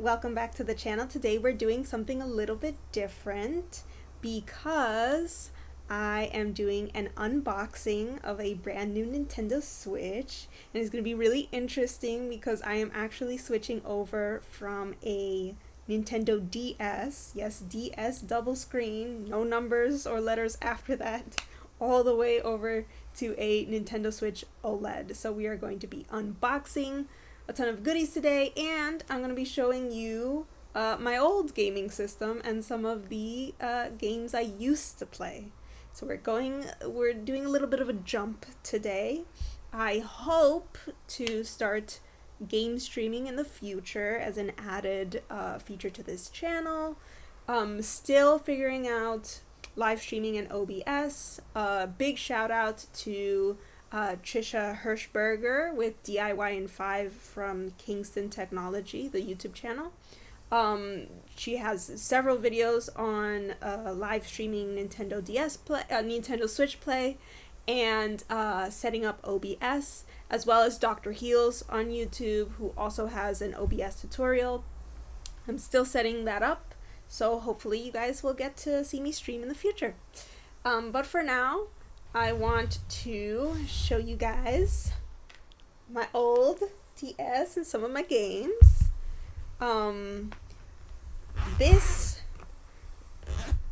welcome back to the channel. Today we're doing something a little bit different because I am doing an unboxing of a brand new Nintendo Switch, and it's going to be really interesting because I am actually switching over from a Nintendo DS, yes, DS double screen, no numbers or letters after that, all the way over to a Nintendo Switch OLED. So we are going to be unboxing a ton of goodies today, and I'm going to be showing you my old gaming system and some of the games I used to play. So we're doing a little bit of a jump today. I hope to start game streaming in the future as an added feature to this channel. Still figuring out live streaming in OBS. Big shout out to Trisha Hirschberger with DIY in 5 from Kingston Technology, the YouTube channel. She has several videos on live streaming Nintendo DS play, Nintendo Switch play, and setting up OBS, as well as Dr. Heels on YouTube, who also has an OBS tutorial. I'm still setting that up, so hopefully you guys will get to see me stream in the future. But for now, I want to show you guys my old DS and some of my games.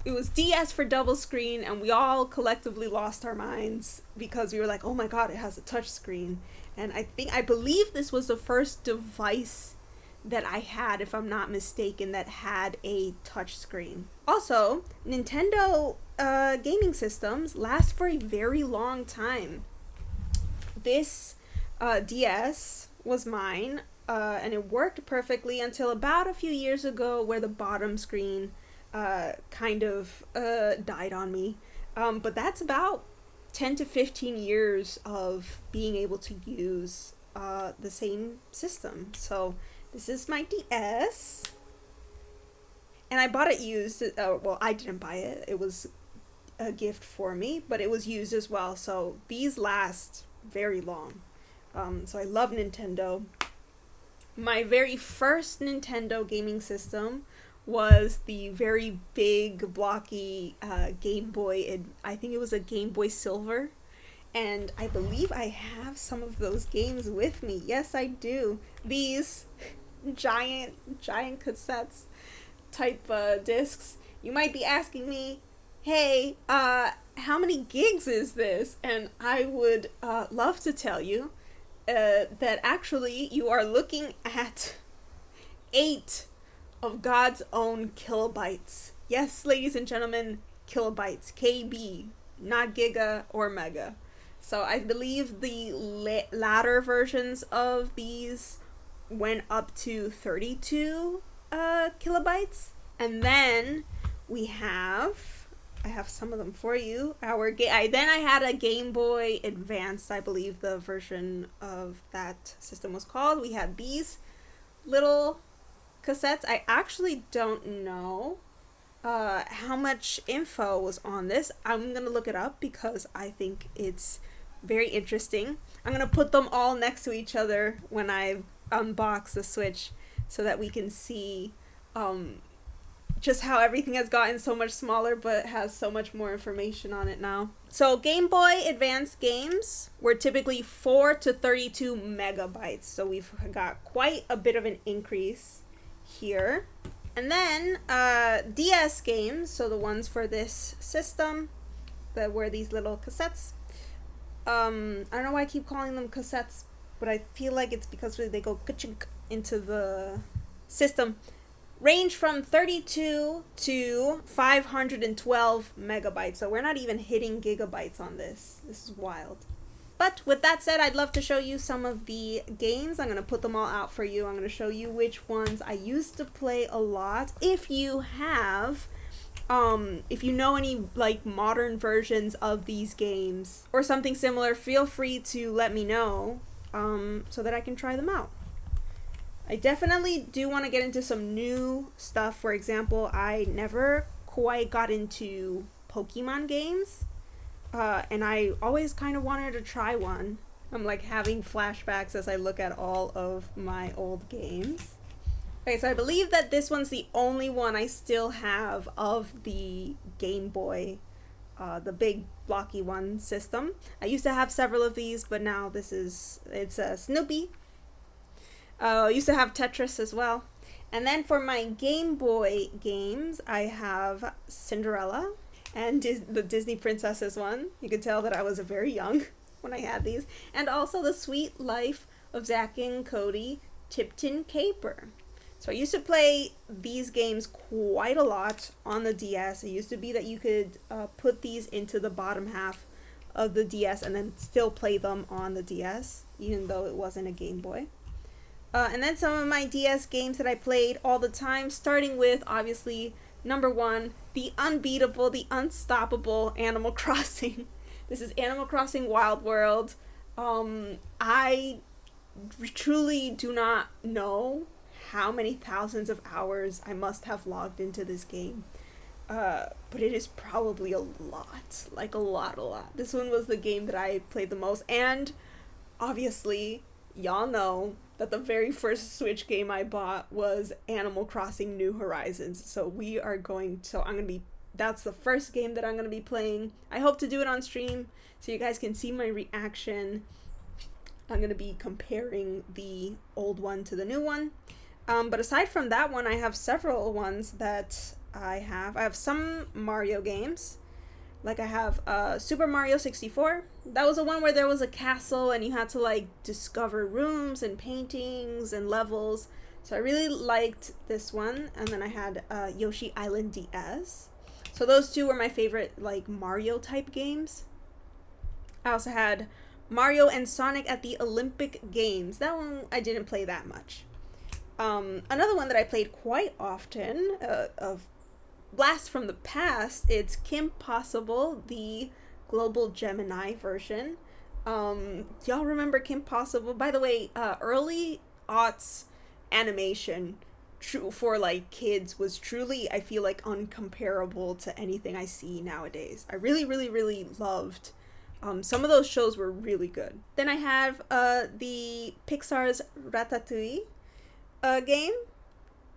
It was DS for double screen, and we all collectively lost our minds because we were like, oh my god, it has a touch screen. And I believe this was the first device that I had, if I'm not mistaken, that had a touch screen. Also, Nintendo gaming systems last for a very long time. This DS was mine, and it worked perfectly until about a few years ago, where the bottom screen kind of died on me. But that's about 10 to 15 years of being able to use the same system. So this is my DS, and I bought it used. Well, I didn't buy it. It was a gift for me, but it was used as well. So these last very long. So I love Nintendo. My very first Nintendo gaming system was the very big, blocky Game Boy. I think it was a Game Boy Silver. And I believe I have some of those games with me. Yes, I do. These giant cassettes type discs. You might be asking me, hey, how many gigs is this? And I would love to tell you that actually you are looking at 8 of God's own kilobytes. Yes, ladies and gentlemen, kilobytes, KB, not giga or mega. So I believe the latter versions of these went up to 32 kilobytes. And then I have some of them for you. Then I had a Game Boy Advance, I believe the version of that system was called. We had these little cassettes. I actually don't know how much info was on this. I'm gonna look it up because I think it's very interesting. I'm gonna put them all next to each other when I unbox the Switch so that we can see just how everything has gotten so much smaller but has so much more information on it now. So Game Boy Advance games were typically 4 to 32 megabytes. So we've got quite a bit of an increase here. And then DS games, so the ones for this system that were these little cassettes. I don't know why I keep calling them cassettes, but I feel like it's because they go ka-chink into the system. Range from 32 to 512 megabytes. So we're not even hitting gigabytes on this. This is wild. But with that said, I'd love to show you some of the games. I'm going to put them all out for you. I'm going to show you which ones I used to play a lot. If you have, if you know any like modern versions of these games or something similar, feel free to let me know so that I can try them out. I definitely do want to get into some new stuff. For example, I never quite got into Pokemon games. And I always kind of wanted to try one. I'm like having flashbacks as I look at all of my old games. Okay, so I believe that this one's the only one I still have of the Game Boy, the big blocky one system. I used to have several of these, but now it's a Snoopy. I used to have Tetris as well. And then for my Game Boy games, I have Cinderella and the Disney Princesses one. You can tell that I was very young when I had these. And also The Sweet Life of Zack and Cody Tipton Caper. So I used to play these games quite a lot on the DS. It used to be that you could put these into the bottom half of the DS and then still play them on the DS, even though it wasn't a Game Boy. And then some of my DS games that I played all the time, starting with, obviously, number one, the unbeatable, the unstoppable Animal Crossing. This is Animal Crossing Wild World. I truly do not know how many thousands of hours I must have logged into this game. But it is probably a lot. Like a lot. This one was the game that I played the most. And obviously, y'all know that the very first Switch game I bought was Animal Crossing New Horizons. So that's the first game that I'm going to be playing. I hope to do it on stream so you guys can see my reaction. I'm going to be comparing the old one to the new one. But aside from that one, I have several ones that I have. I have some Mario games. Like I have Super Mario 64. That was the one where there was a castle and you had to like discover rooms and paintings and levels. So I really liked this one. And then I had Yoshi Island DS. So those two were my favorite like Mario type games. I also had Mario and Sonic at the Olympic Games. That one I didn't play that much. Another one that I played quite often, of Blast from the Past, it's Kim Possible, the Global Gemini version. Y'all remember Kim Possible? By the way, early aughts animation for like kids was truly, I feel like, uncomparable to anything I see nowadays. I really loved some of those shows were really good. Then I have the Pixar's Ratatouille game,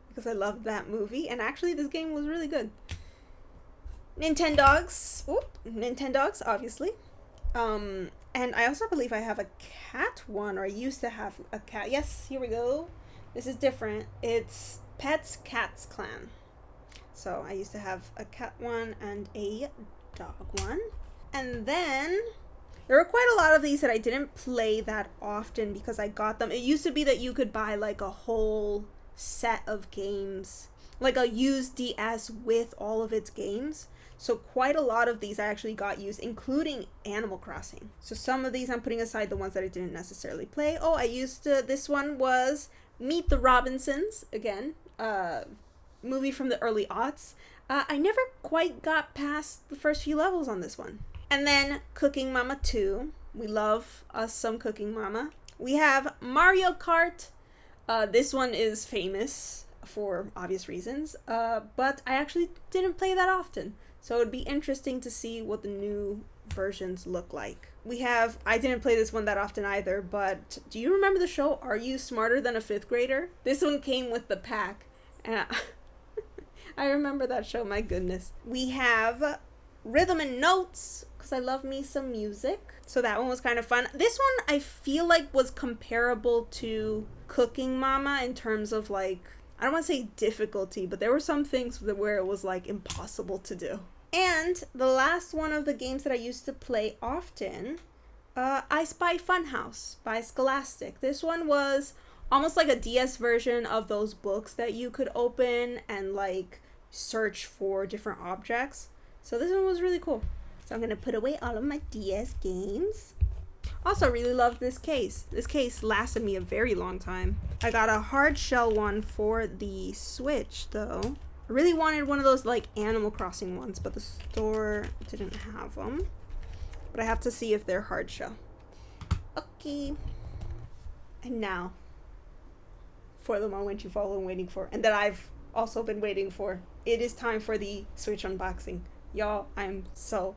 because I loved that movie, and actually this game was really good. Nintendogs, obviously. And I also believe I have a cat one, or I used to have a cat. Yes, here we go. This is different. It's Pets Cats Clan. So I used to have a cat one and a dog one. And then there were quite a lot of these that I didn't play that often because I got them. It used to be that you could buy like a whole set of games, like a used DS with all of its games. So quite a lot of these I actually got used, including Animal Crossing. So some of these I'm putting aside, the ones that I didn't necessarily play. Oh, this one was Meet the Robinsons, again, movie from the early aughts. I never quite got past the first few levels on this one. And then Cooking Mama 2. We love us some Cooking Mama. We have Mario Kart. This one is famous for obvious reasons, but I actually didn't play that often. So it would be interesting to see what the new versions look like. I didn't play this one that often either, but do you remember the show Are You Smarter Than a Fifth Grader? This one came with the pack. And I remember that show, my goodness. We have Rhythm and Notes, because I love me some music. So that one was kind of fun. This one I feel like was comparable to Cooking Mama in terms of like, I don't want to say difficulty, but there were some things where it was like impossible to do. And the last one of the games that I used to play often, I Spy Funhouse by Scholastic. This one was almost like a DS version of those books that you could open and like search for different objects. So this one was really cool. So I'm going to put away all of my DS games. Also really loved this case. This case lasted me a very long time. I got a hard shell one for the Switch though. I really wanted one of those like Animal Crossing ones, but the store didn't have them. But I have to see if they're hard shell. Okay. And now, for the moment you've all been waiting for, and that I've also been waiting for, it is time for the Switch unboxing. Y'all, I'm so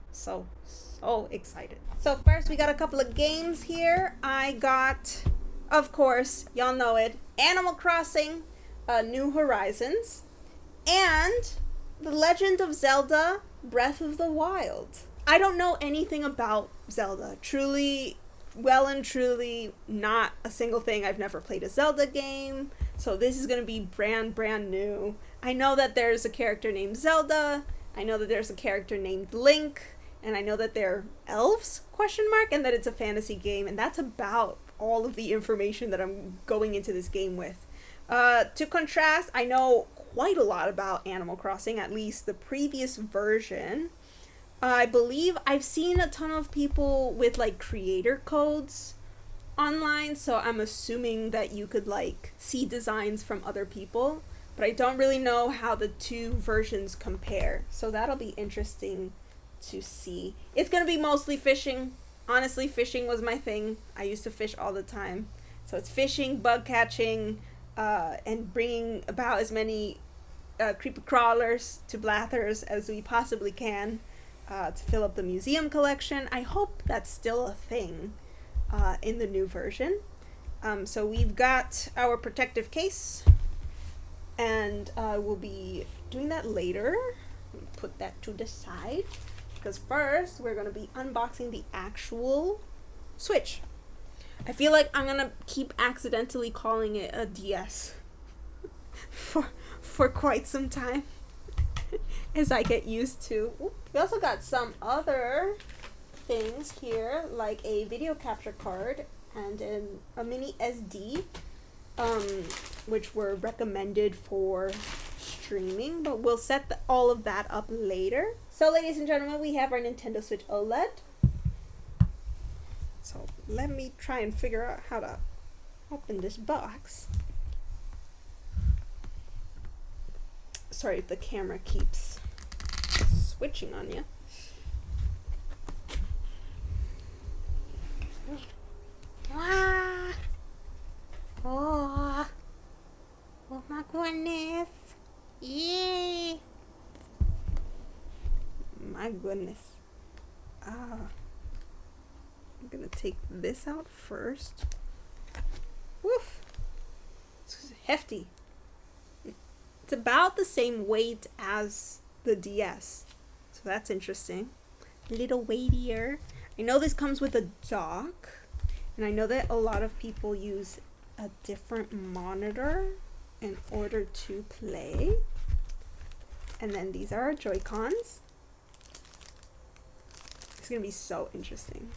excited. So first we got a couple of games here. I got, of course, y'all know it, Animal Crossing New Horizons, and The Legend of Zelda Breath of the Wild. I don't know anything about Zelda. Truly, well and truly, not a single thing. I've never played a Zelda game, so this is going to be brand new. I know that there's a character named Zelda. I know that there's a character named Link. And I know that they're elves, ? And that it's a fantasy game. And that's about all of the information that I'm going into this game with. To contrast, I know quite a lot about Animal Crossing, at least the previous version. I believe I've seen a ton of people with, like, creator codes online, so I'm assuming that you could, like, see designs from other people. But I don't really know how the two versions compare, so that'll be interesting to see. It's gonna be mostly fishing. Honestly, fishing was my thing. I used to fish all the time. So it's fishing, bug catching, and bringing about as many creeper crawlers to Blathers as we possibly can to fill up the museum collection. I hope that's still a thing in the new version. So we've got our protective case, and we'll be doing that later. Put that to the side. Because first, we're going to be unboxing the actual Switch. I feel like I'm going to keep accidentally calling it a DS for quite some time as I get used to. Ooh, we also got some other things here, like a video capture card and a mini SD, which were recommended for streaming, but we'll set all of that up later. So, ladies and gentlemen, we have our Nintendo Switch OLED. So let me try and figure out how to open this box. Sorry if the camera keeps switching on you. Ah! Oh! Oh my goodness! Yay! My goodness. I'm gonna take this out first. Woof! It's hefty. It's about the same weight as the DS. So that's interesting. A little weightier. I know this comes with a dock. And I know that a lot of people use a different monitor in order to play. And then these are our Joy-Cons. It's gonna be so interesting.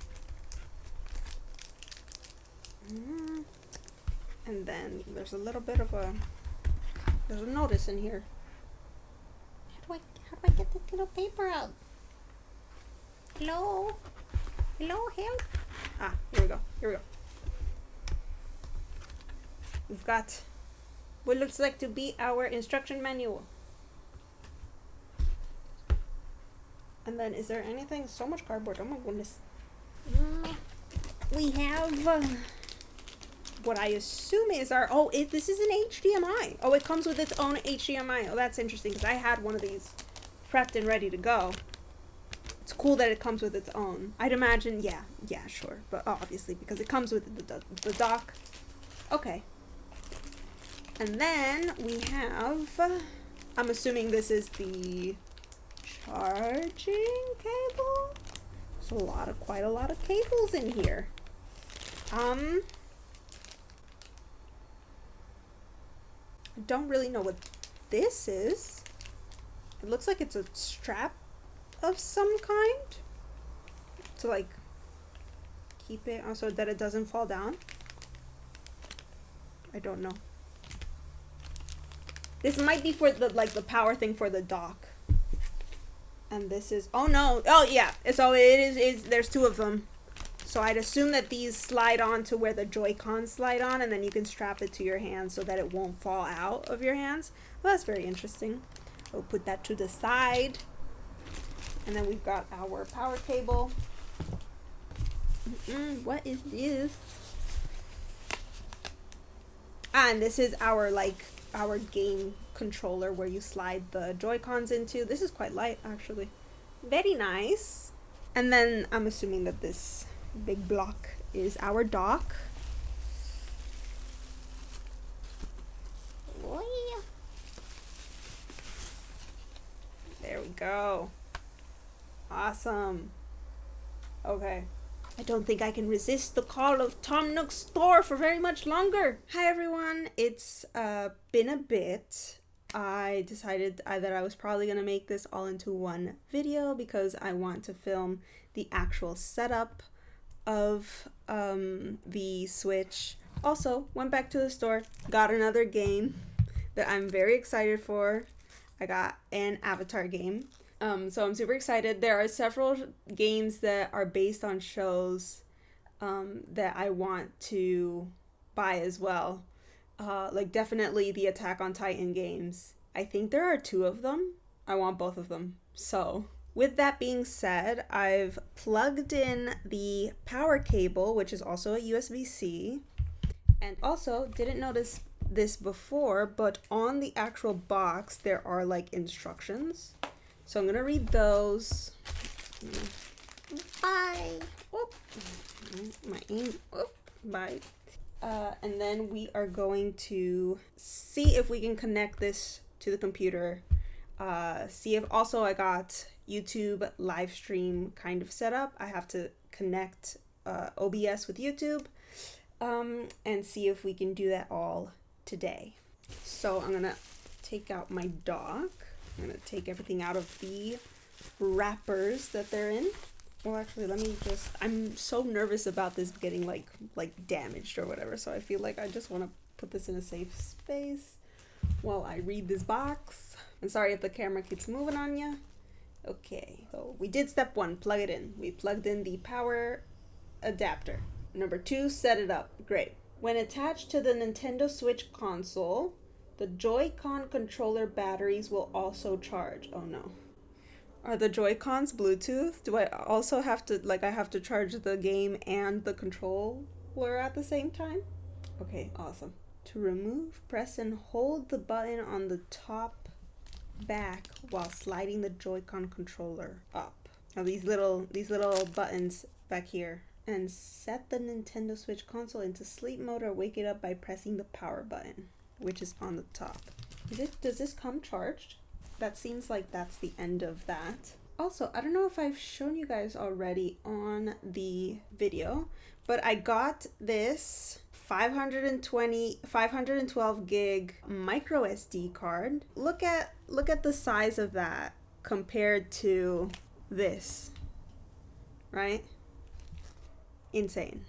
And then there's a little bit of there's a notice in here. How do I get this little paper out? Hello? Hello, help? Here we go. We've got what looks like to be our instruction manual. And then, is there anything? So much cardboard. Oh my goodness. We have what I assume is our... this is an HDMI. Oh, it comes with its own HDMI. Oh, that's interesting, because I had one of these prepped and ready to go. It's cool that it comes with its own. I'd imagine, yeah, sure. But obviously, because it comes with the dock. Okay. And then we have... I'm assuming this is the charging cable? There's quite a lot of cables in here. I don't really know what this is. It looks like it's a strap of some kind to, like, keep it so that it doesn't fall down. I don't know. This might be for the power thing for the dock. And this is, oh no, oh yeah, so it is there's two of them. So I'd assume that these slide on to where the Joy-Cons slide on, and then you can strap it to your hand so that it won't fall out of your hands. Well, that's very interesting. We'll put that to the side. And then we've got our power cable. What is this? And this is our game controller where you slide the Joy-Cons into. This is quite light, actually. Very nice. And then I'm assuming that this big block is our dock. go. Awesome. Okay. I don't think I can resist the call of Tom Nook's store for very much longer. Hi everyone, it's been a bit. I decided that I was probably going to make this all into one video because I want to film the actual setup of the Switch. Also, went back to the store, got another game that I'm very excited for. I got an Avatar game. So I'm super excited. There are several games that are based on shows that I want to buy as well. Like definitely the Attack on Titan games. I think there are 2 of them. I want both of them. So with that being said, I've plugged in the power cable, which is also a USB-C. And also, didn't notice this before, but on the actual box, there are like instructions. So I'm gonna read those. Bye. Oh, my aim. Oh, bye. And then we are going to see if we can connect this to the computer. See if also I got YouTube live stream kind of set up. I have to connect OBS with YouTube and see if we can do that all today. So I'm gonna take out my dock. I'm gonna take everything out of the wrappers that they're in. Well, actually, let me just, I'm so nervous about this getting like damaged or whatever, so I feel like I just want to put this in a safe space while I read this box. And sorry if the camera keeps moving on ya. Okay, so we did step 1, plug it in. We plugged in the power adapter. Number 2, set it up. Great. When attached to the Nintendo Switch console, the Joy-Con controller batteries will also charge. Oh no. Are the Joy-Cons Bluetooth? Do I also have to, I have to charge the game and the controller at the same time? Okay, awesome. To remove, press and hold the button on the top back while sliding the Joy-Con controller up. Now these little buttons back here. And set the Nintendo Switch console into sleep mode or wake it up by pressing the power button, which is on the top. Does this come charged? That seems like that's the end of that. Also, I don't know if I've shown you guys already on the video, but I got this 512 gig micro SD card. Look at the size of that compared to this, right? Insane.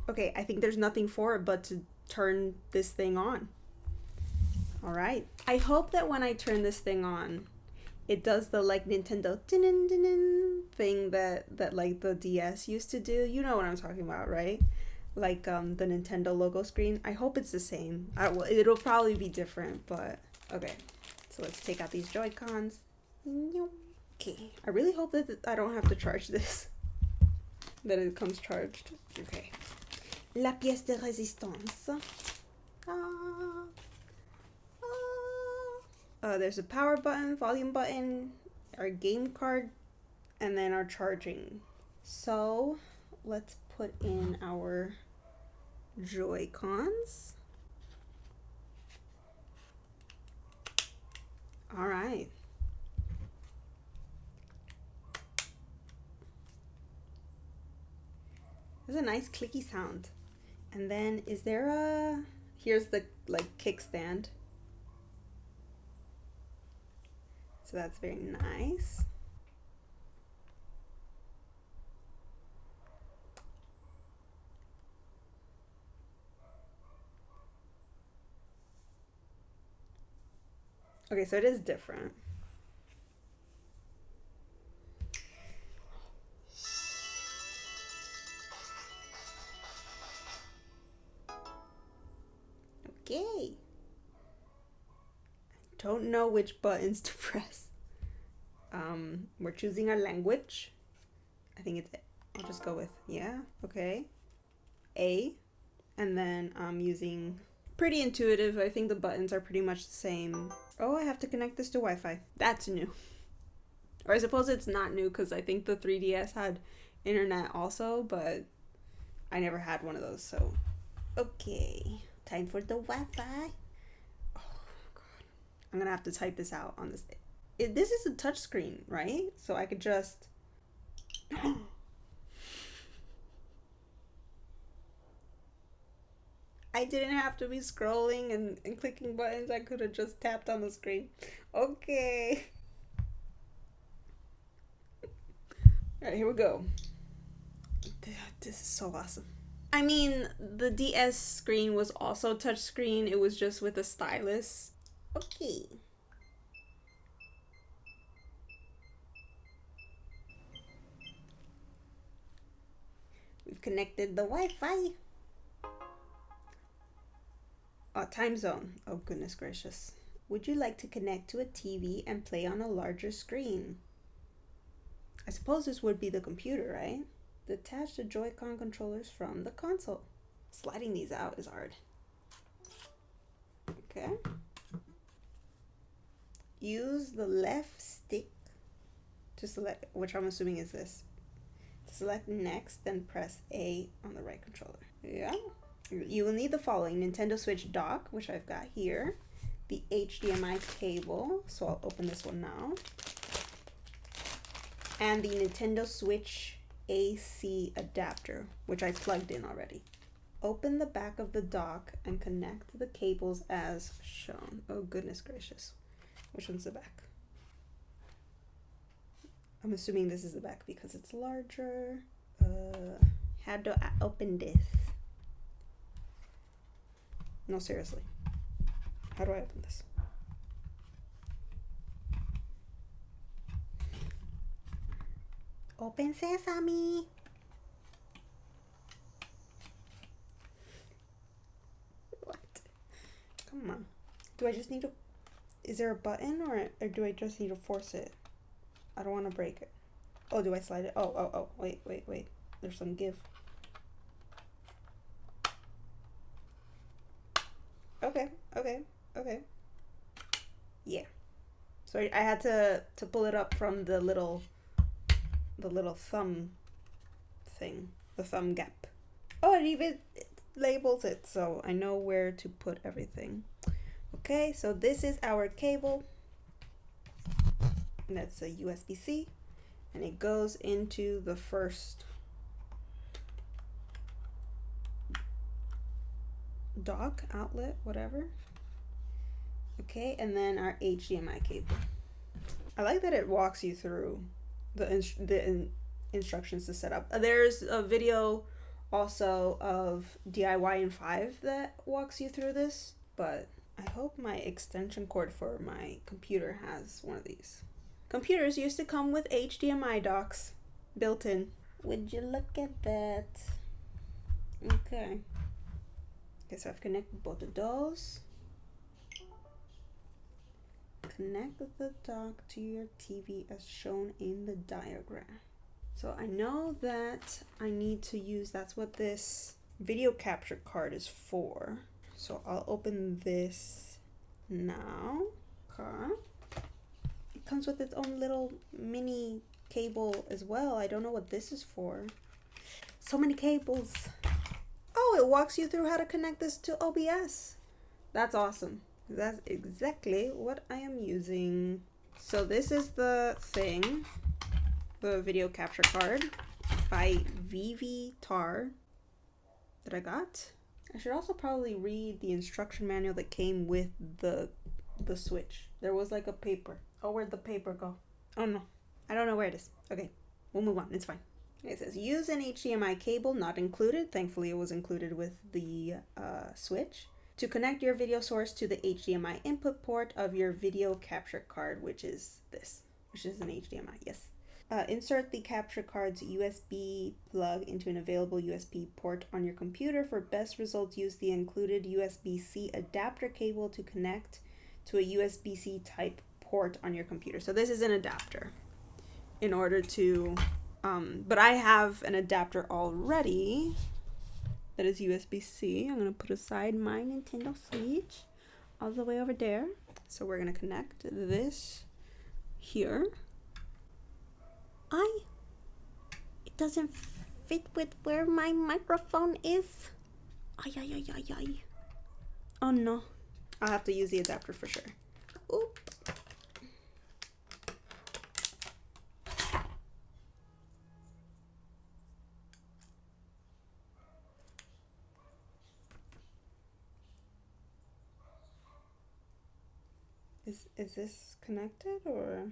Okay, I think there's nothing for it but to turn this thing on. All right. I hope that when I turn this thing on, it does the Nintendo thing that like the DS used to do. You know what I'm talking about, right? Like the Nintendo logo screen. I hope it's the same. It'll probably be different, but okay. So let's take out these Joy-Cons. Okay. I really hope that I don't have to charge this. That it comes charged. Okay. La pièce de résistance. There's a power button, volume button, our game card, and then our charging. So let's put in our Joy-Cons. All right. There's a nice clicky sound. And then here's the kickstand. So that's very nice. Okay, so it is different. Okay. I don't know which buttons to press. We're choosing our language. I think it's, I'll just go with, yeah, okay. A, and then I'm using, pretty intuitive. I think the buttons are pretty much the same. Oh, I have to connect this to Wi-Fi. That's new. Or I suppose it's not new because I think the 3DS had internet also, but I never had one of those, so. Okay, time for the Wi-Fi. Oh, God. I'm gonna have to type this out on this. This is a touch screen, right? So I could just... I didn't have to be scrolling and clicking buttons. I could have just tapped on the screen. Okay. Alright, here we go. This is so awesome. I mean, the DS screen was also touchscreen. It was just with a stylus. Okay. We've connected the Wi-Fi. Oh, time zone. Oh, goodness gracious. Would you like to connect to a TV and play on a larger screen? I suppose this would be the computer, right? Detach the Joy-Con controllers from the console. Sliding these out is hard. Okay. Use the left stick to select, which I'm assuming is this. To select next, then press A on the right controller. Yeah. You will need the following: Nintendo Switch dock, which I've got here, the HDMI cable, so I'll open this one now, and the Nintendo Switch AC adapter, which I plugged in already. Open the back of the dock and connect the cables as shown. Oh, goodness gracious. Which one's the back? I'm assuming this is the back because it's larger. How do I open this? No, seriously. How do I open this? Open sesame. What? Come on. Do I just need to... Is there a button or do I just need to force it? I don't want to break it. Oh, do I slide it? Oh. Wait. There's some give. Okay. Yeah. So I had to pull it up from the little thumb thing, the thumb gap. Oh, it labels it, so I know where to put everything. Okay, so this is our cable. And that's a USB-C, and it goes into the first dock outlet, whatever. Okay, and then our HDMI cable. I like that it walks you through the instructions to set up. There's a video also of DIY in 5 that walks you through this, but I hope my extension cord for my computer has one of these. Computers used to come with HDMI docks built in. Would you look at that? Okay. Okay, so I've connected both of those. Connect the dock to your TV as shown in the diagram. So I know that I need to use, that's what this video capture card is for. So I'll open this now. Okay. It comes with its own little mini cable as well. I don't know what this is for. So many cables. Oh, it walks you through how to connect this to OBS. That's awesome. That's exactly what I am using. So this is the thing, the video capture card by VVTAR that I got. I should also probably read the instruction manual that came with the Switch. There was like a paper. Oh, where'd the paper go? Oh no, I don't know where it is. Okay, we'll move on. It's fine. It says use an HDMI cable not included. Thankfully, it was included with the Switch to connect your video source to the HDMI input port of your video capture card, which is this, which is an HDMI. Yes. Insert the capture card's USB plug into an available USB port on your computer. For best results, use the included USB-C adapter cable to connect to a USB-C type port on your computer. So this is an adapter in order to, but I have an adapter already that is USB-C. I'm going to put aside my Nintendo Switch all the way over there. So we're going to connect this here. It doesn't fit with where my microphone is. Ay. Oh no. I'll have to use the adapter for sure. Oop. Is this connected or?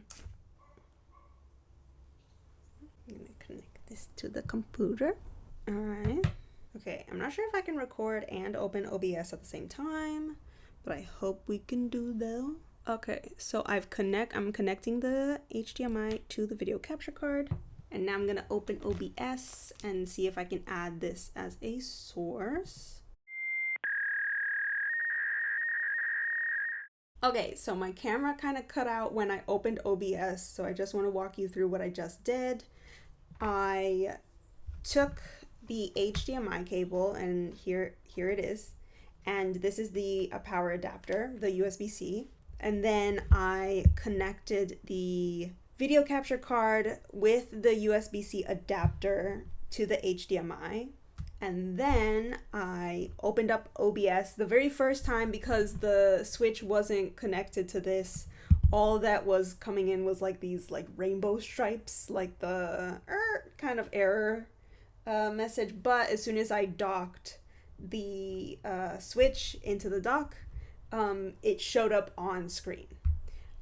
I'm gonna connect this to the computer. All right. Okay, I'm not sure if I can record and open OBS at the same time, but I hope we can do though. Okay, so I'm connecting the HDMI to the video capture card, and now I'm gonna open OBS and see if I can add this as a source. Okay, so my camera kind of cut out when I opened OBS, so I just want to walk you through what I just did. I took the HDMI cable, and here it is, and this is the power adapter, the USB-C, and then I connected the video capture card with the USB-C adapter to the HDMI, and then I opened up OBS the very first time because the switch wasn't connected to this. All that was coming in was like these like rainbow stripes, like the kind of error message. But as soon as I docked the switch into the dock, it showed up on screen.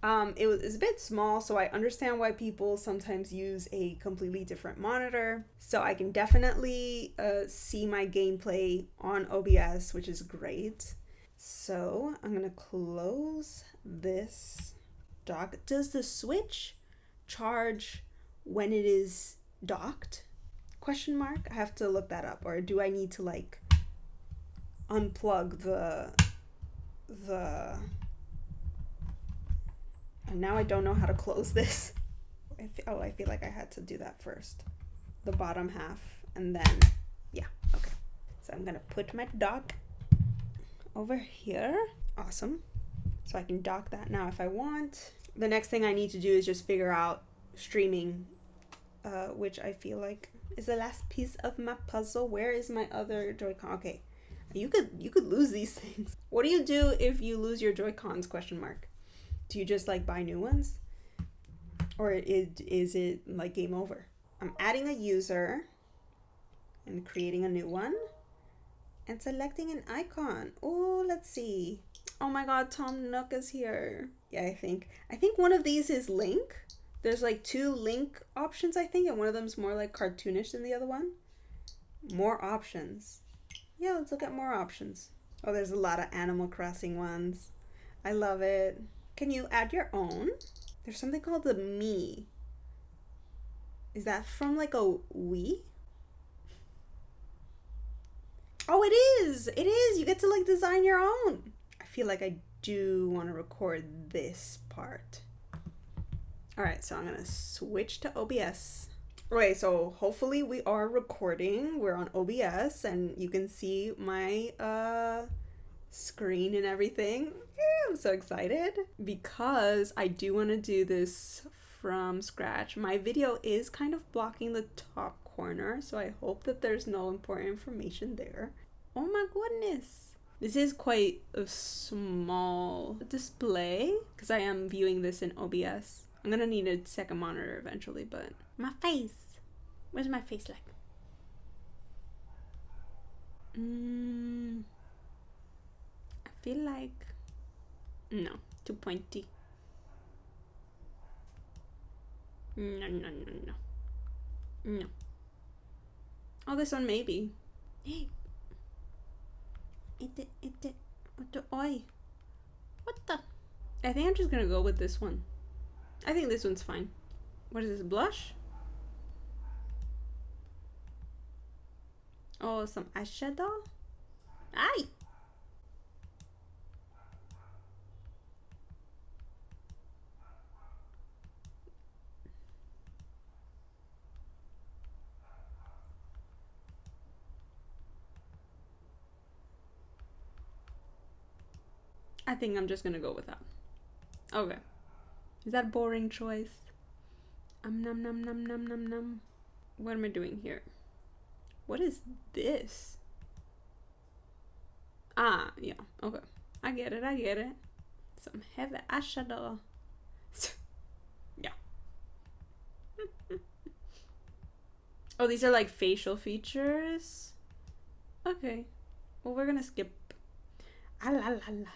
It's a bit small, so I understand why people sometimes use a completely different monitor. So I can definitely see my gameplay on OBS, which is great. So I'm gonna close this dock. Does the switch charge when it is docked? Question mark. I have to look that up. Or do I need to like unplug the and now I don't know how to close this. I feel like I had to do that first. The bottom half, and then, yeah, okay. So I'm gonna put my dock over here. Awesome. So I can dock that now if I want. The next thing I need to do is just figure out streaming, which I feel like is the last piece of my puzzle. Where is my other Joy-Con? Okay, you could lose these things. What do you do if you lose your Joy-Cons? Question mark. Do you just like buy new ones? Or is it like game over? I'm adding a user and creating a new one and selecting an icon. Oh, let's see. Oh my god, Tom Nook is here. Yeah, I think one of these is Link. There's like 2 Link options, I think, and one of them's more like cartoonish than the other one. More options. Yeah, let's look at more options. Oh, there's a lot of Animal Crossing ones. I love it. Can you add your own? There's something called the Me. Is that from like a Wii? Oh, it is! It is! You get to like design your own. I feel like I do want to record this part. Alright, so I'm gonna switch to OBS. Okay, so hopefully we are recording. We're on OBS and you can see my screen and everything. I'm so excited because I do want to do this from scratch. My video is kind of blocking the top corner, so I hope that there's no important information there. Oh my goodness. This is quite a small display because I am viewing this in OBS. I'm gonna need a second monitor eventually, but my face. Where's my face like? I feel like no, too pointy. No. Oh, this one maybe. Hey. What the oi? What the? I think I'm just gonna go with this one. I think this one's fine. What is this, blush? Oh, some eyeshadow? Aye! I think I'm just gonna go with that. Okay. Is that a boring choice? Num num num num num num. What am I doing here? What is this? Ah, yeah, okay. I get it. Some heavy eyeshadow. Yeah. Oh, these are like facial features? Okay. Well, we're gonna skip. Ah la la la.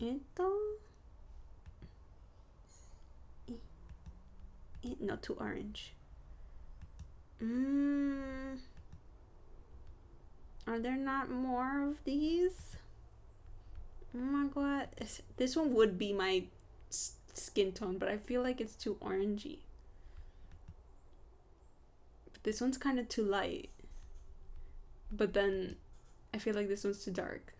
Esto. Not too orange. Are there not more of these? Oh my god. This one would be my skin tone, but I feel like it's too orangey. But this one's kind of too light. But then I feel like this one's too dark.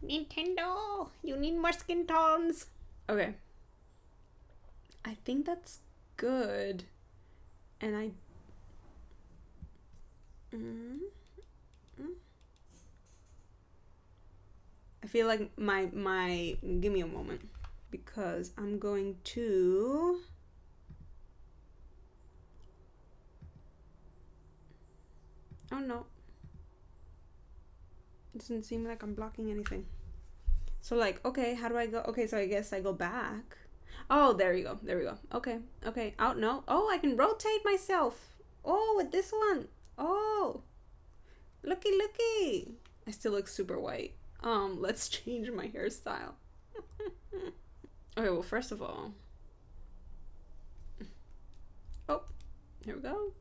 Nintendo, you need more skin tones. Okay. I think that's good. And I feel like my give me a moment, because I'm going to oh no, it doesn't seem like I'm blocking anything. So like, okay, how do I go? Okay, so I guess I go back. Oh, there we go. Okay. Oh no. Oh, I can rotate myself. Oh, with this one. Oh, looky. I still look super white. Let's change my hairstyle. Okay, well, first of all, oh, here we go.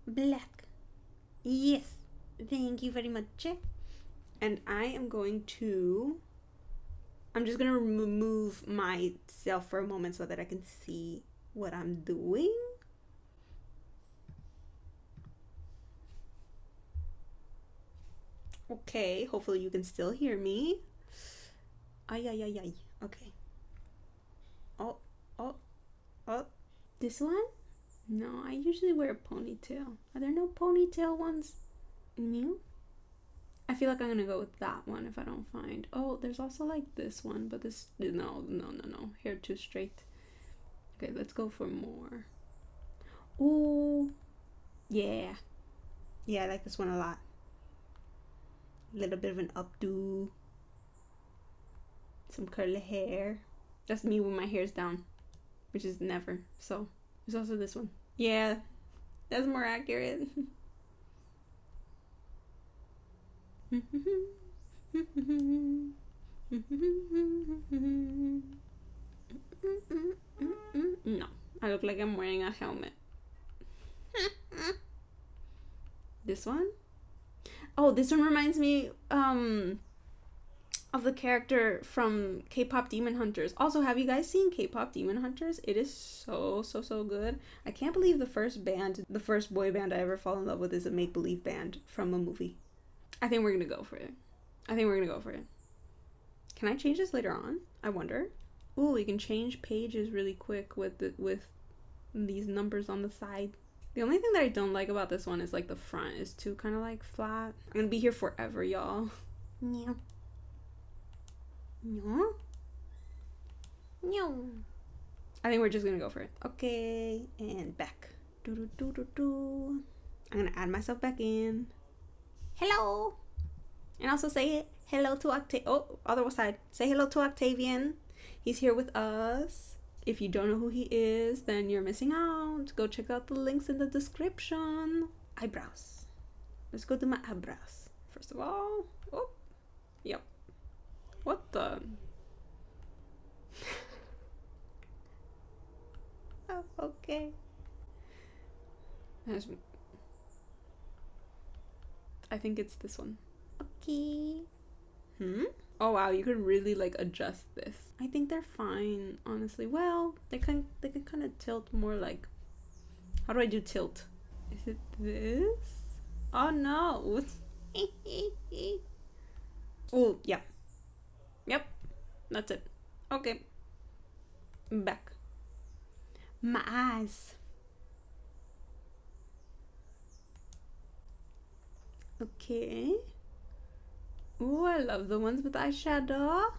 Black. Yes, thank you very much. And I'm just gonna remove myself for a moment so that I can see what I'm doing. Okay, hopefully you can still hear me. Ay. Okay. Oh. This one? No, I usually wear a ponytail. Are there no ponytail ones new? I feel like I'm gonna go with that one if I don't find. Oh, there's also like this one, but this, no. Hair too straight. Okay, let's go for more. Ooh, yeah, I like this one a lot. A little bit of an updo, some curly hair. That's me when my hair's down, which is never. So there's also this one. Yeah, that's more accurate. No, I look like I'm wearing a helmet. This one? Oh, this one reminds me of the character from K-pop Demon Hunters. Also, have you guys seen K-pop Demon Hunters? It is so good. I can't believe the first boy band I ever fall in love with is a make-believe band from a movie. I think we're gonna go for it. Can I change this later on? I wonder. Ooh, we can change pages really quick with these numbers on the side. The only thing that I don't like about this one is like the front is too kind of like flat. I'm gonna be here forever, y'all. No. I think we're just gonna go for it. Okay, and back. I'm gonna add myself back in. Hello. And also say hello to other side. Say hello to Octavian. He's here with us. If you don't know who he is, then you're missing out. Go check out the links in the description. Eyebrows. Let's go to my eyebrows. First of all. Oh. Yep. What the? Oh, okay. I think it's this one. Okay. Oh wow, you could really like adjust this. I think they're fine, honestly. Well, they can kind of tilt more like. How do I do tilt? Is it this? Oh no. Oh, yeah. Yep. That's it. Okay. Back. My eyes. Okay. Ooh, I love the ones with eyeshadow.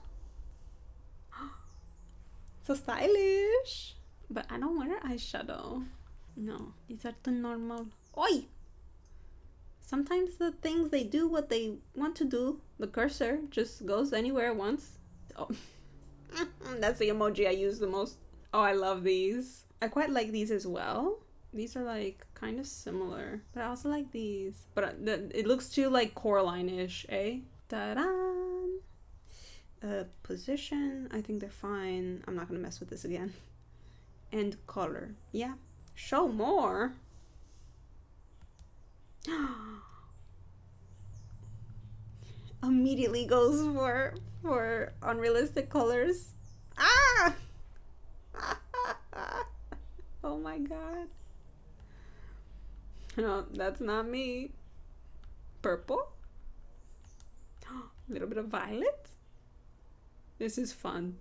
So stylish. But I don't wear eyeshadow. No, these are too normal. Oi! Sometimes the things they do what they want to do. The cursor just goes anywhere it wants. Oh. That's the emoji I use the most. Oh, I love these. I quite like these as well. These are like kind of similar, but I also like these. But it looks too like Coraline-ish, eh? Ta-da! Position, I think they're fine. I'm not gonna mess with this again. And color, yeah. Show more. Immediately goes for unrealistic colors. Ah! Oh my god. No, that's not me. Purple. A little bit of violet. This is fun.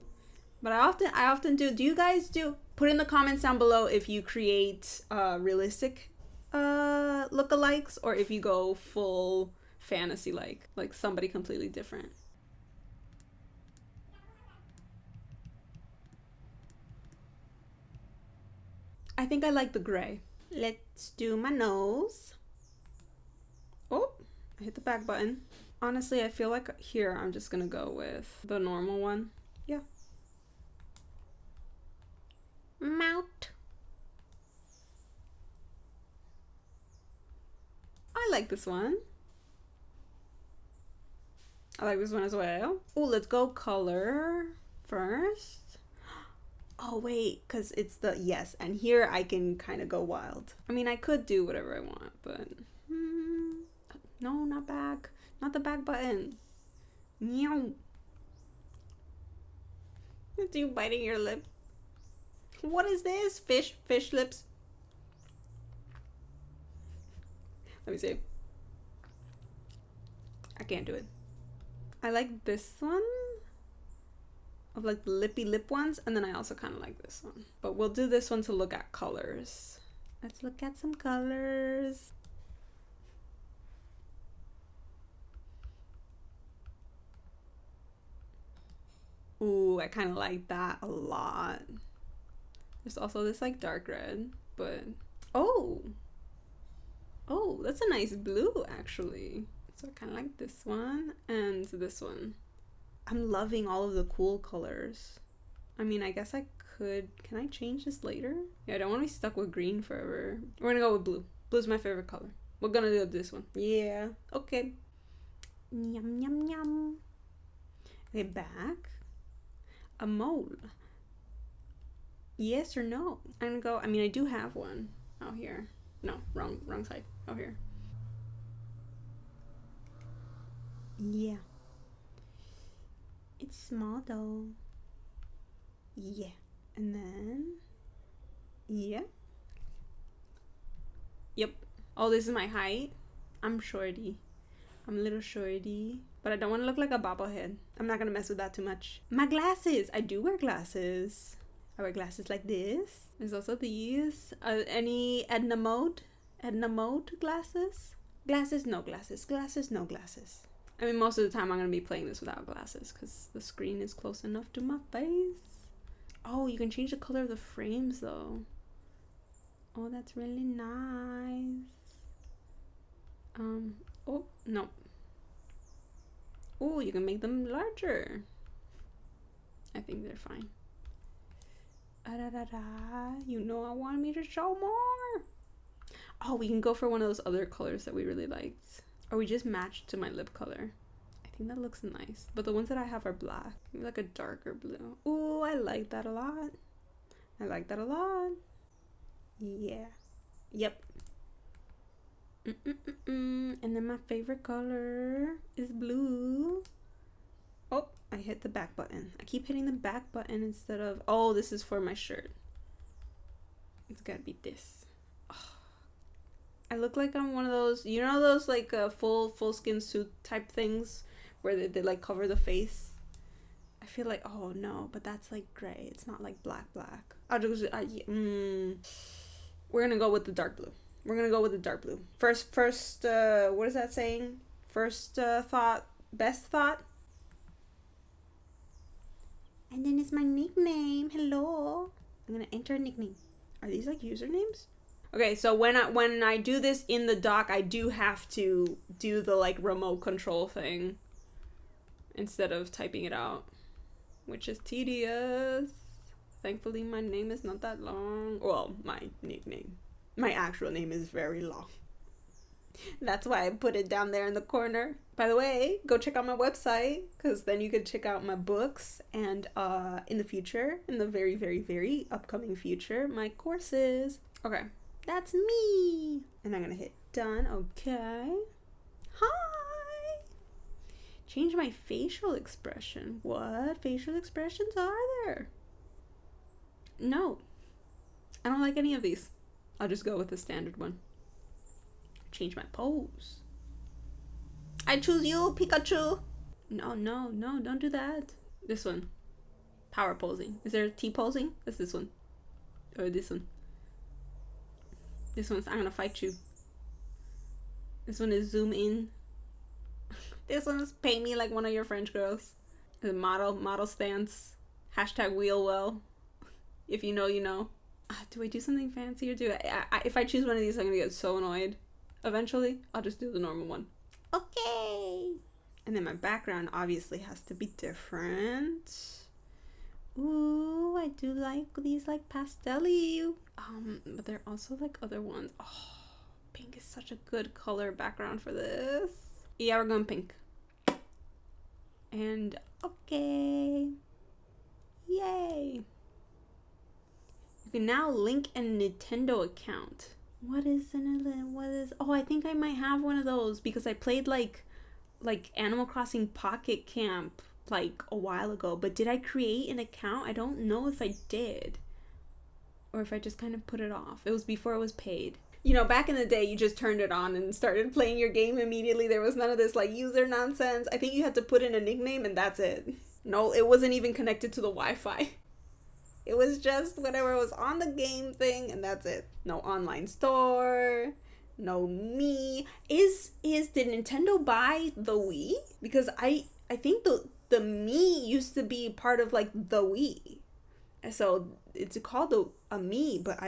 But I often do. Do you guys do? Put in the comments down below if you create realistic lookalikes, or if you go full fantasy like somebody completely different. I think I like the gray. Let's do my nose. Oh, I hit the back button. Honestly, I feel like here I'm just gonna go with the normal one. Yeah. Mouth. I like this one. I like this one as well. Oh, let's go color first. Oh wait, because it's the yes, and here I can kind of go wild. I mean, I could do whatever I want, but no, not back. Not the back button. Meow. It's you biting your lip. What is this? Fish lips. Let me see. I can't do it. I like this one. Of like the lippy lip ones, and then I also kind of like this one. But we'll do this one to look at colors. Let's look at some colors. Ooh, I kind of like that a lot. There's also this like dark red, but oh, that's a nice blue actually. So I kind of like this one and this one. I'm loving all of the cool colors. I mean, I guess I could. Can I change this later? Yeah, I don't want to be stuck with green forever. We're gonna go with blue. Blue's my favorite color. We're gonna do this one. Yeah. Okay. Yum yum yum. Okay, back. A mole. Yes or no? I'm gonna go. I mean, I do have one out here. No, wrong side. Out here. Yeah. It's small though. Yeah. And then yeah. Yep. Oh, this is my height. I'm shorty. I'm a little shorty. But I don't want to look like a bobblehead. I'm not gonna mess with that too much. My glasses. I do wear glasses. I wear glasses like this. There's also these. Any Edna mode glasses? Glasses, no glasses. Glasses, no glasses. I mean, most of the time I'm going to be playing this without glasses because the screen is close enough to my face. Oh, you can change the color of the frames though. Oh, that's really nice. Oh, no. Oh, you can make them larger. I think they're fine. You know I want me to show more. Oh, we can go for one of those other colors that we really liked. Or we just matched to my lip color. I think that looks nice. But the ones that I have are black. Maybe like a darker blue. Oh, I like that a lot. I like that a lot. Yeah. Yep. And then my favorite color is blue. Oh, I hit the back button. I keep hitting the back button instead of... Oh, this is for my shirt. It's gotta be this. Oh. I look like I'm one of those... You know those like full skin suit type things? Where they like cover the face? I feel like... Oh no, but that's like gray. It's not like black. I'll just... We're gonna go with the dark blue. We're gonna go with the dark blue. First, what is that saying? First thought, best thought. And then it's my nickname. Hello. I'm gonna enter a nickname. Are these like usernames? Okay, so when I do this in the dock, I do have to do the like remote control thing instead of typing it out, which is tedious. Thankfully, my name is not that long. Well, my nickname. My actual name is very long. That's why I put it down there in the corner. By the way, go check out my website, because then you could check out my books and in the future, in the very, very, very upcoming future, my courses. Okay, that's me. And I'm gonna hit done. Okay. Hi. Change my facial expression. What facial expressions are there? No. I don't like any of these. I'll just go with the standard one. Change my pose. I choose you, Pikachu. No, don't do that. This one. Power posing. Is there T posing? It's this one. Or this one. This one's I'm gonna fight you. This one is zoom in. This one's pay me like one of your French girls. The model stance. Hashtag wheel well. If you know, you know. Do I do something fancy or do I if I choose one of these, I'm gonna get so annoyed. Eventually, I'll just do the normal one. Okay. And then my background obviously has to be different. Ooh, I do like these like pastel-y. But there are also like other ones. Oh, pink is such a good color background for this. Yeah, we're going pink. And okay. Yay. You can now link a Nintendo account. What is oh, I think I might have one of those because I played like Animal Crossing Pocket Camp like a while ago, but did I create an account? I don't know if I did or if I just kind of put it off. It was before it was paid. You know, back in the day, you just turned it on and started playing your game immediately. There was none of this like user nonsense. I think you had to put in a nickname and that's it. No, it wasn't even connected to the Wi-Fi. It was just whatever was on the game thing, and that's it. No online store, no me. Did Nintendo buy the Wii? Because I think the me used to be part of like the Wii. So it's called a me, but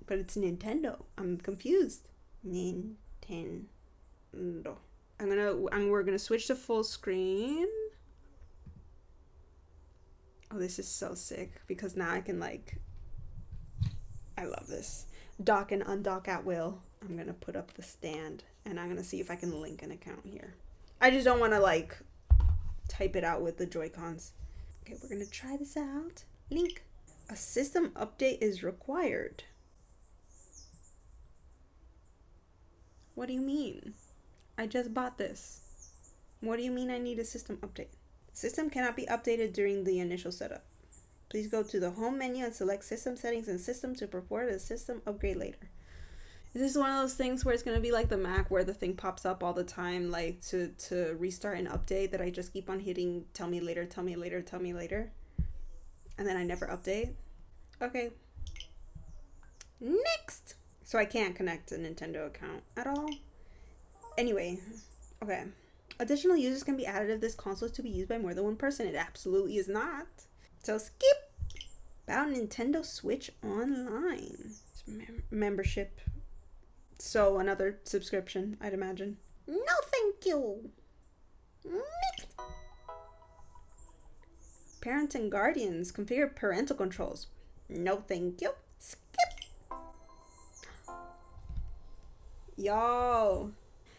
it's Nintendo. I'm confused. Nintendo. We're gonna switch to full screen. Oh, this is so sick because now I can like, I love this. Dock and undock at will. I'm going to put up the stand and I'm going to see if I can link an account here. I just don't want to like type it out with the Joy-Cons. Okay, we're going to try this out. Link. A system update is required. What do you mean? I just bought this. What do you mean I need a system update? System cannot be updated during the initial setup. Please go to the home menu and select system settings and system to perform a system upgrade later. Is this one of those things where it's going to be like the Mac where the thing pops up all the time, like to restart an update that I just keep on hitting tell me later, tell me later, tell me later, and then I never update? Okay. Next! So I can't connect a Nintendo account at all? Anyway, okay. Additional users can be added if this console is to be used by more than one person. It absolutely is not. So skip. About Nintendo Switch Online. Membership. So another subscription, I'd imagine. No, thank you. Next. Parents and guardians. Configure parental controls. No, thank you. Skip. Yo.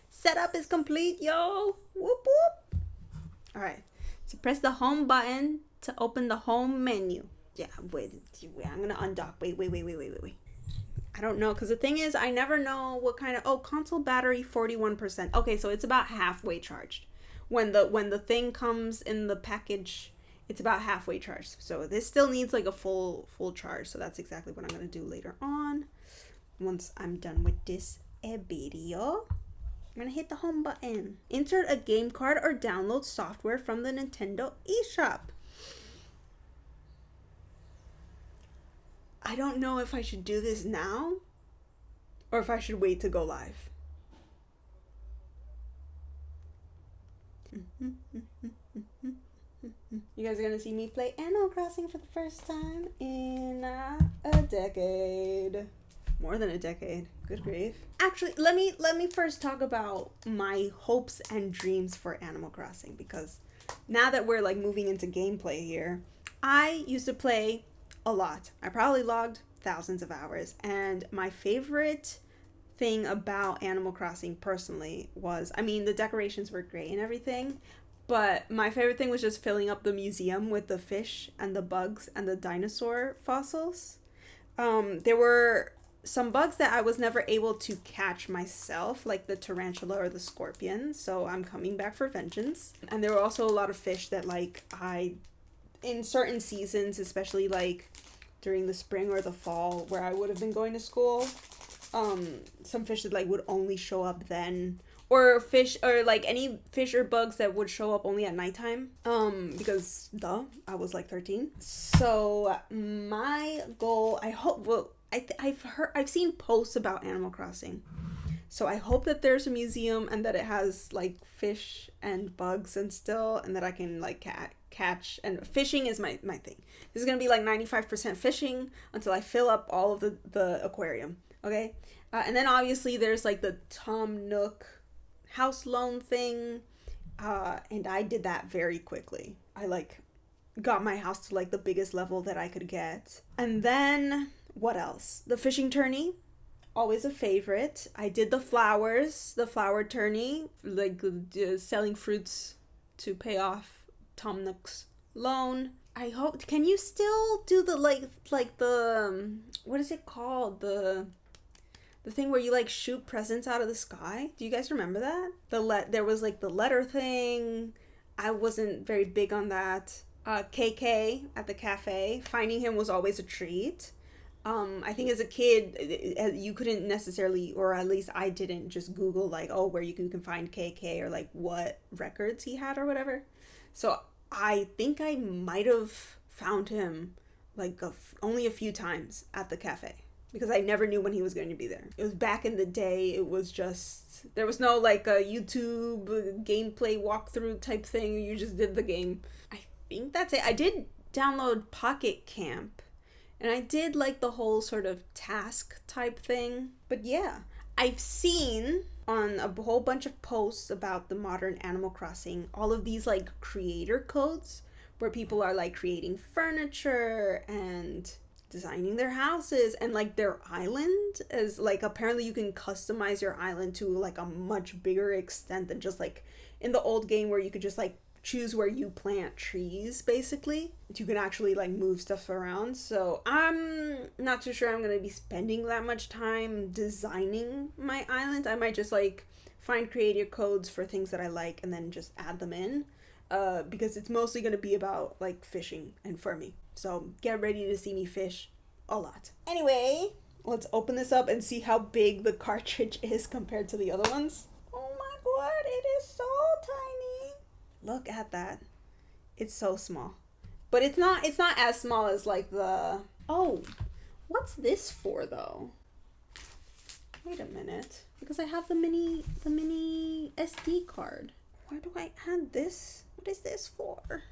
Setup is complete, yo. Whoop whoop. All right. So press the home button to open the home menu. Yeah, wait. I'm gonna undock. Wait. I don't know, because the thing is, I never know what kind of. Oh, console battery 41%. Okay, so it's about halfway charged. When the thing comes in the package, it's about halfway charged. So this still needs like a full charge. So that's exactly what I'm gonna do later on. Once I'm done with this video. I'm gonna hit the home button. Insert a game card or download software from the Nintendo eShop. I don't know if I should do this now or if I should wait to go live. You guys are gonna see me play Animal Crossing for the first time in a decade. More than a decade. Good grief. Actually, let me first talk about my hopes and dreams for Animal Crossing, because now that we're like moving into gameplay here, I used to play a lot. I probably logged thousands of hours, and my favorite thing about Animal Crossing personally was, I mean, the decorations were great and everything, but my favorite thing was just filling up the museum with the fish and the bugs and the dinosaur fossils. There were some bugs that I was never able to catch myself, like the tarantula or the scorpion, so I'm coming back for vengeance. And there were also a lot of fish that, like, in certain seasons, especially like during the spring or the fall where I would have been going to school, some fish that like would only show up then, or fish, or like any fish or bugs that would show up only at nighttime, because duh, I was like 13. So my goal, I hope, well, I've seen posts about Animal Crossing, so I hope that there's a museum and that it has like fish and bugs and still, and that I can like catch. And fishing is my thing. This is gonna be like 95% fishing until I fill up all of the aquarium. Okay, and then obviously there's like the Tom Nook house loan thing, and I did that very quickly. I like got my house to like the biggest level that I could get. And then what else? The fishing tourney, always a favorite. I did the flower tourney, like selling fruits to pay off Tom Nook's loan. I hope, can you still do the like the what is it called, the thing where you like shoot presents out of the sky? Do you guys remember that? There was like the letter thing. I wasn't very big on that. KK at the cafe, finding him was always a treat. I think as a kid, you couldn't necessarily, or at least I didn't just Google like, oh, where you can find KK or like what records he had or whatever. So I think I might have found him like only a few times at the cafe, because I never knew when he was going to be there. It was back in the day. It was just, there was no like a YouTube gameplay walkthrough type thing. You just did the game. I think that's it. I did download Pocket Camp, and I did like the whole sort of task type thing. But yeah, I've seen on a whole bunch of posts about the modern Animal Crossing all of these like creator codes where people are like creating furniture and designing their houses and like their island, as like apparently you can customize your island to like a much bigger extent than just like in the old game where you could just like choose where you plant trees. Basically you can actually like move stuff around. So I'm not too sure I'm gonna be spending that much time designing my island. I might just like find creator codes for things that I like and then just add them in, because it's mostly gonna be about like fishing and farming. So get ready to see me fish a lot. Anyway, let's open this up and see how big the cartridge is compared to the other ones. Oh my god, it is so tiny. Look at that. It's so small. But it's not as small as like the... Oh, what's this for though? Wait a minute. Because I have the mini SD card. Why do I add this? What is this for?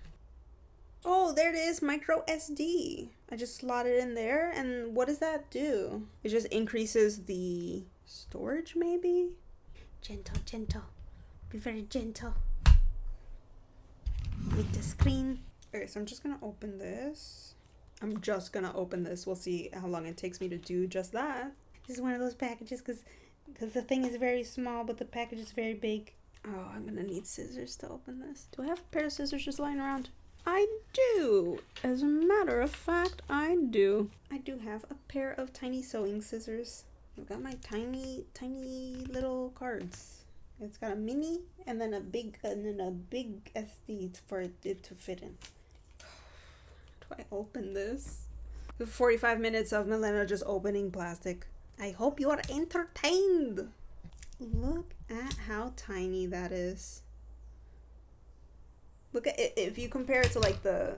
Oh, there it is, micro SD. I just slot it in there, and what does that do? It just increases the storage, maybe? Gentle. Be very gentle with the screen. Okay, so I'm just gonna open this. We'll see how long it takes me to do just that. This is one of those packages because the thing is very small, but the package is very big. Oh, I'm gonna need scissors to open this. Do I have a pair of scissors just lying around? I do. As a matter of fact, I do. I do have a pair of tiny sewing scissors. I've got my tiny little cards. It's got a mini and then a big SD for it to fit in. Do I open this? 45 minutes of Milena just opening plastic. I hope you are entertained. Look at how tiny that is. Look at it. If you compare it to like the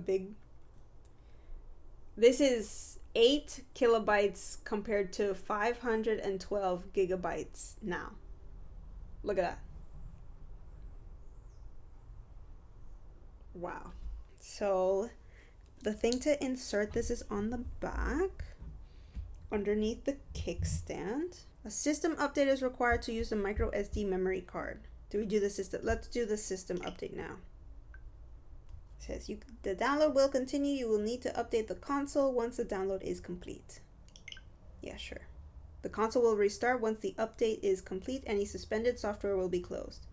big. This is 8 kilobytes compared to 512 gigabytes now. Look at that. Wow. So the thing to insert this is on the back, underneath the kickstand. A system update is required to use the micro SD memory card. Do we do the system? Let's do the system update now. It says the download will continue. You will need to update the console once the download is complete. Yeah, sure. The console will restart once the update is complete. Any suspended software will be closed.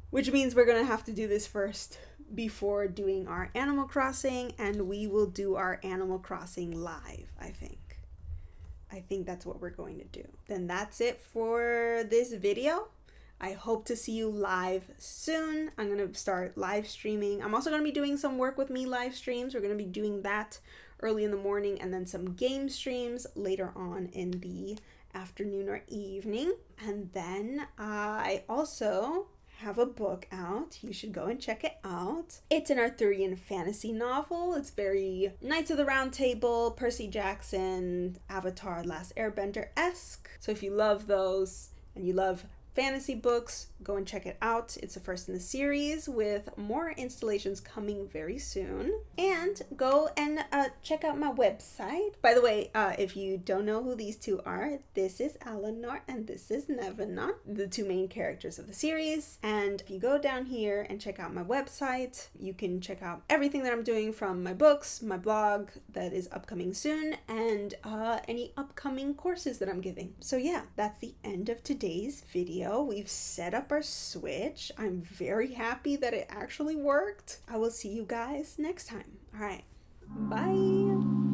Which means we're going to have to do this first before doing our Animal Crossing, and we will do our Animal Crossing live, I think. I think that's what we're going to do. Then that's it for this video. I hope to see you live soon. I'm going to start live streaming. I'm also going to be doing some work with me live streams. We're going to be doing that early in the morning, and then some game streams later on in the afternoon or evening. And then I also have a book out. You should go and check it out. It's an Arthurian fantasy novel. It's very Knights of the Round Table, Percy Jackson, Avatar, Last Airbender-esque. So if you love those and you love fantasy books, go and check it out. It's the first in the series, with more installations coming very soon. And go and check out my website. By the way, if you don't know who these two are, this is Alanor and this is Nevinon, the two main characters of the series. And if you go down here and check out my website, you can check out everything that I'm doing, from my books, my blog that is upcoming soon, and any upcoming courses that I'm giving. So yeah, that's the end of today's video. We've set up our Switch. I'm very happy that it actually worked. I will see you guys next time. All right, bye.